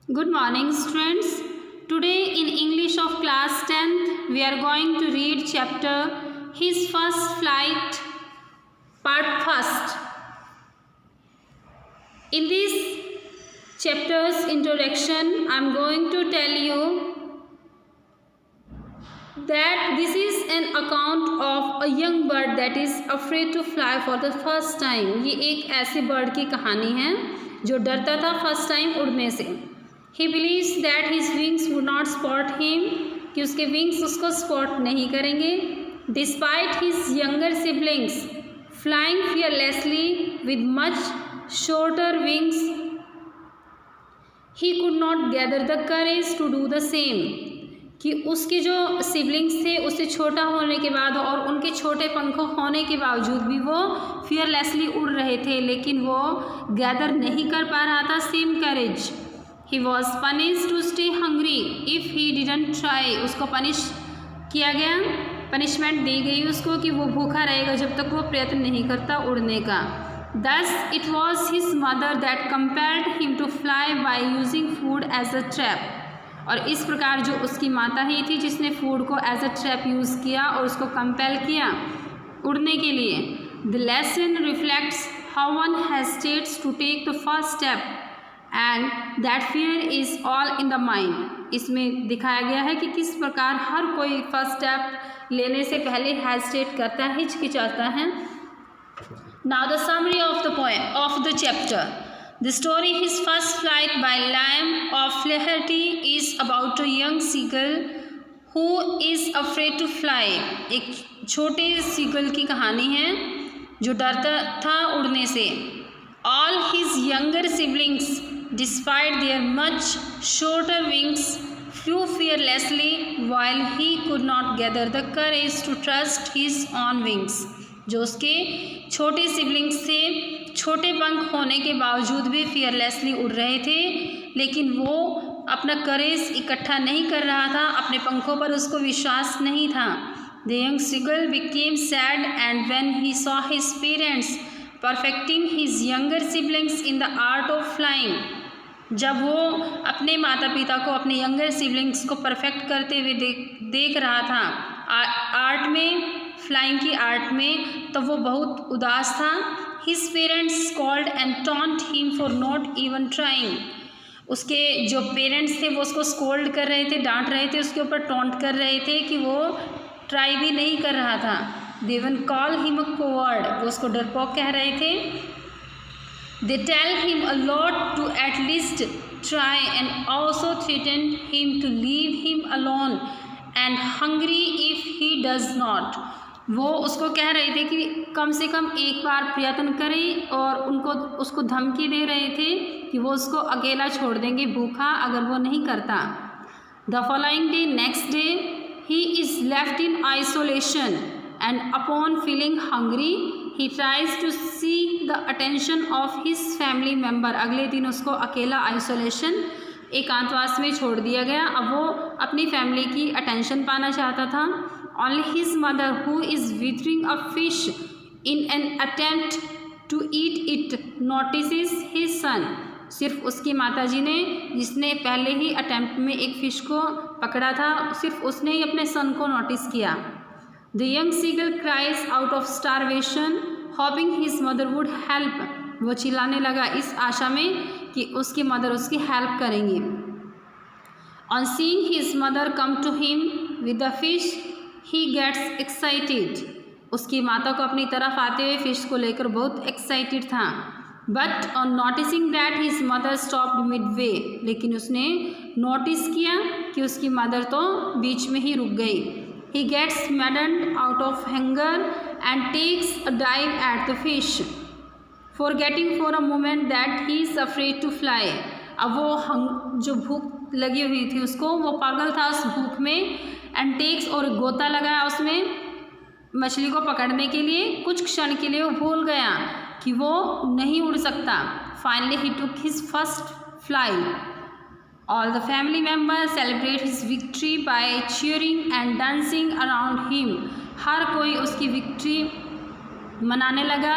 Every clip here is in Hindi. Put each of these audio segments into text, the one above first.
Good morning, students. Today in English of class 10th, we are going to read chapter His First Flight, part first. In this chapter's introduction, I am going to tell you that this is an account of a young bird that is afraid to fly for the first time. ये एक ऐसे बर्ड की कहानी है जो डरता था फर्स्ट टाइम उड़ने से. He believes that his wings would not spot him, कि उसके wings उसको spot नहीं करेंगे. Despite his younger siblings flying fearlessly with much shorter wings, he could not gather the courage to do the same. कि उसके जो सिबलिंग्स थे उससे छोटा होने के बाद और उनके छोटे पंखों होने के बावजूद भी वो फियरलेसली उड़ रहे थे, लेकिन वो गैदर नहीं कर पा रहा था same courage. He was punish to stay hungry if he didn't try. उसको पनिश किया गया, पनिशमेंट दी गई उसको कि वो भूखा रहेगा जब तक वो प्रयत्न नहीं करता उड़ने का. Thus it was his mother that compelled him to fly by using food as a trap. और इस प्रकार जो उसकी माता ही थी जिसने फूड को एज अ ट्रैप यूज़ किया और उसको कंपेल किया उड़ने के लिए. The lesson reflects how one hesitates to take the first step and that fear is all in the mind. इसमें दिखाया गया है कि किस प्रकार हर कोई फर्स्ट स्टेप लेने से पहले हेजिटेट करता है, हिचकिचाता है. Now the summary of the poem of the chapter. The story His First Flight by Liam of Flaherty is about a young seagull who is afraid to fly. एक छोटे सीगल की कहानी है जो डरता था उड़ने से. All his younger siblings, despite their much shorter wings, flew fearlessly while he could not gather the courage to trust his own wings. जो उसके छोटे सिबलिंग्स थे, छोटे पंख होने के बावजूद भी फियरलेसली उड़ रहे थे, लेकिन वो अपना करेज इकट्ठा नहीं कर रहा था, अपने पंखों पर उसको विश्वास नहीं था. The young seagull became sad and when he saw his parents perfecting his younger siblings in the art of flying. जब वो अपने माता पिता को अपने यंगर सिबलिंग्स को परफेक्ट करते हुए देख रहा था आर्ट में, फ्लाइंग की आर्ट में, तो वो बहुत उदास था. His parents called and taunt him for not even trying. उसके जो पेरेंट्स थे वो उसको स्कोल्ड कर रहे थे, डांट रहे थे, उसके ऊपर टॉन्ट कर रहे थे कि वो ट्राई भी नहीं कर रहा था. They even call him a coward. वो उसको डरपोक कह रहे थे. They tell him a lot to at least try and also threaten him to leave him alone and hungry if he does not. वो उसको कह रहे थे कि कम से कम एक बार प्रयत्न करें और उसको धमकी दे रहे थे कि वो उसको अकेला छोड़ देंगे भूखा अगर वो नहीं करता. The following day, next day, he is left in isolation and upon feeling hungry he tries to seek the attention of his family member. अगले दिन उसको अकेला आइसोलेशन, एकांतवास में छोड़ दिया गया. अब वो अपनी फैमिली की अटेंशन पाना चाहता था. Only his mother, who is withering a fish in an attempt to eat it, notices his son. सिर्फ उसकी माताजी ने, जिसने पहले ही अटेम्प्ट में एक फ़िश को पकड़ा था, सिर्फ उसने ही अपने सन को नोटिस किया. The young seagull cries out of starvation, hoping his mother would help. वो चिल्लाने लगा इस आशा में कि उसकी मदर उसकी हेल्प करेंगी. On seeing his mother come to him with the fish, he gets excited. उसकी माता को अपनी तरफ आते हुए फ़िश को लेकर बहुत एक्साइटेड था. But on noticing that his mother stopped Midway. लेकिन उसने नोटिस किया कि उसकी मदर तो बीच में ही रुक गई. He gets maddened out of hunger and takes a dive at the fish, forgetting for a moment that he is afraid to fly. अब वो जो भूख लगी हुई थी उसको, वो पागल था उस भूख में. एंड टेक्स, और गोता लगाया उसमें मछली को पकड़ने के लिए. कुछ क्षण के लिए वो भूल गया कि वो नहीं उड़ सकता. Finally he took his first fly. All the family members celebrate his victory by cheering and dancing around him. हर कोई उसकी विक्ट्री मनाने लगा,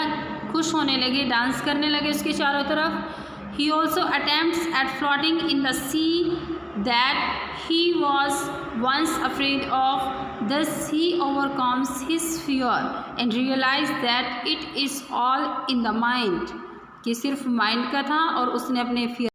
खुश होने लगे, डांस करने लगे उसके चारों तरफ. He also attempts at floating in the sea that he was once afraid of. Thus he overcomes his fear and realizes that it is all in the mind, कि सिर्फ माइंड का था और उसने अपने fear